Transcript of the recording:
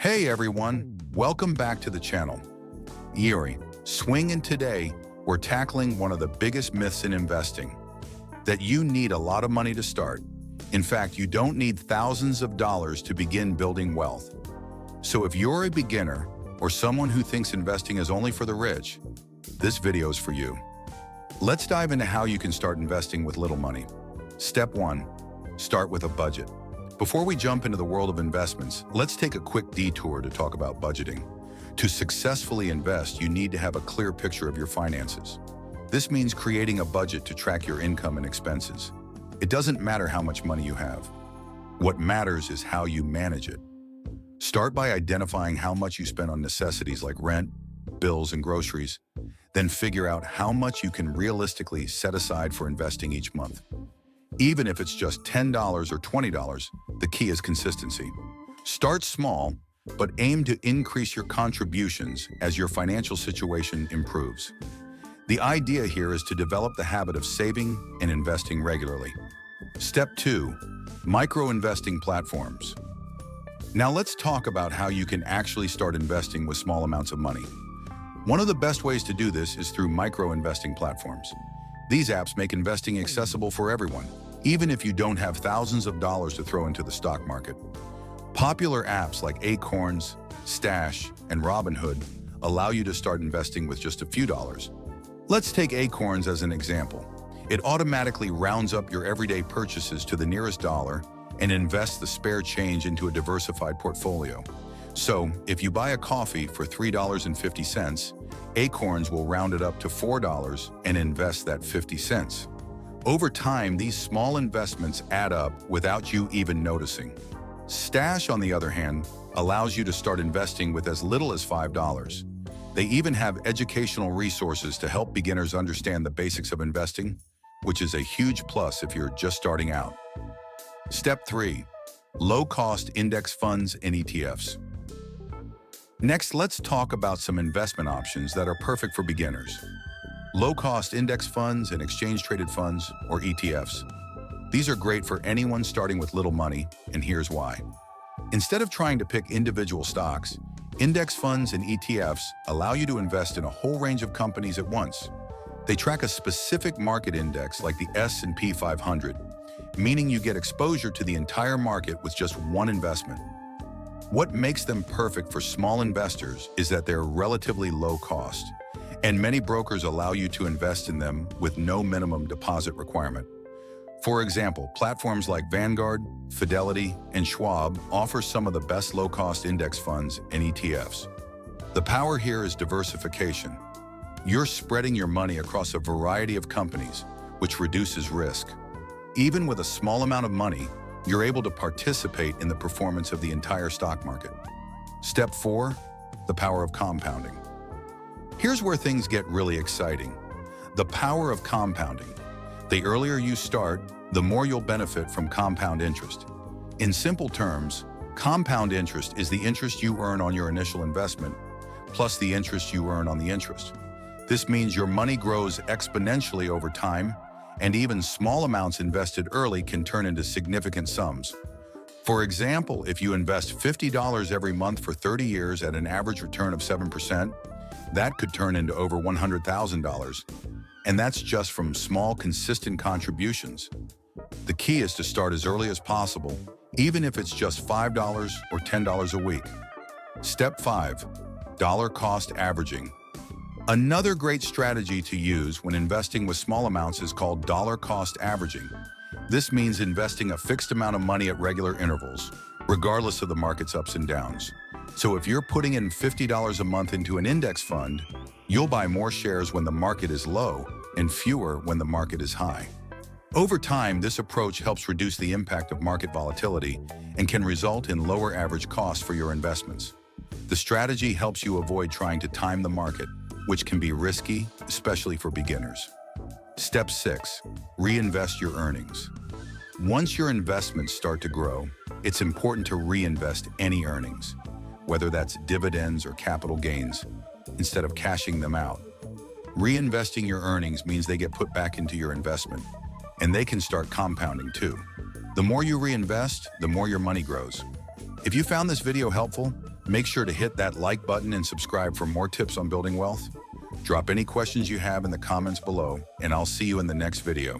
Hey everyone, welcome back to the channel. Yuri, swing in today, we're tackling one of the biggest myths in investing, that you need a lot of money to start. In fact, you don't need thousands of dollars to begin building wealth. So if you're a beginner or someone who thinks investing is only for the rich, this video is for you. Let's dive into how you can start investing with little money. Step 1, start with a budget. Before we jump into the world of investments, let's take a quick detour to talk about budgeting. To successfully invest, you need to have a clear picture of your finances. This means creating a budget to track your income and expenses. It doesn't matter how much money you have. What matters is how you manage it. Start by identifying how much you spend on necessities like rent, bills, and groceries. Then figure out how much you can realistically set aside for investing each month. Even if it's just $10 or $20, the key is consistency. Start small, but aim to increase your contributions as your financial situation improves. The idea here is to develop the habit of saving and investing regularly. Step 2, micro-investing platforms. Now let's talk about how you can actually start investing with small amounts of money. One of the best ways to do this is through micro-investing platforms. These apps make investing accessible for everyone, even if you don't have thousands of dollars to throw into the stock market. Popular apps like Acorns, Stash, and Robinhood allow you to start investing with just a few dollars. Let's take Acorns as an example. It automatically rounds up your everyday purchases to the nearest dollar and invests the spare change into a diversified portfolio. So, if you buy a coffee for $3.50, Acorns will round it up to $4 and invest that 50 cents. Over time, these small investments add up without you even noticing. Stash, on the other hand, allows you to start investing with as little as $5. They even have educational resources to help beginners understand the basics of investing, which is a huge plus if you're just starting out. Step 3, low-cost index funds and ETFs. Next, let's talk about some investment options that are perfect for beginners. Low-cost index funds and exchange-traded funds, or ETFs. These are great for anyone starting with little money, and here's why. Instead of trying to pick individual stocks, index funds and ETFs allow you to invest in a whole range of companies at once. They track a specific market index like the S&P 500, meaning you get exposure to the entire market with just one investment. What makes them perfect for small investors is that they're relatively low cost, and many brokers allow you to invest in them with no minimum deposit requirement. For example, platforms like Vanguard, Fidelity, and Schwab offer some of the best low-cost index funds and ETFs. The power here is diversification. You're spreading your money across a variety of companies, which reduces risk. Even with a small amount of money, you're able to participate in the performance of the entire stock market. Step 4, the power of compounding. Here's where things get really exciting. The power of compounding. The earlier you start, the more you'll benefit from compound interest. In simple terms, compound interest is the interest you earn on your initial investment, plus the interest you earn on the interest. This means your money grows exponentially over time, and even small amounts invested early can turn into significant sums. For example, if you invest $50 every month for 30 years at an average return of 7%, that could turn into over $100,000. And that's just from small, consistent contributions. The key is to start as early as possible, even if it's just $5 or $10 a week. Step 5, dollar cost averaging. Another great strategy to use when investing with small amounts is called dollar cost averaging. This means investing a fixed amount of money at regular intervals, regardless of the market's ups and downs. So if you're putting in $50 a month into an index fund, you'll buy more shares when the market is low and fewer when the market is high. Over time, this approach helps reduce the impact of market volatility and can result in lower average costs for your investments. The strategy helps you avoid trying to time the market, which can be risky, especially for beginners. Step 6, reinvest your earnings. Once your investments start to grow, it's important to reinvest any earnings, whether that's dividends or capital gains, instead of cashing them out. Reinvesting your earnings means they get put back into your investment, and they can start compounding too. The more you reinvest, the more your money grows. If you found this video helpful, Make sure to hit that like button and subscribe for more tips on building wealth. Drop any questions you have in the comments below, and I'll see you in the next video.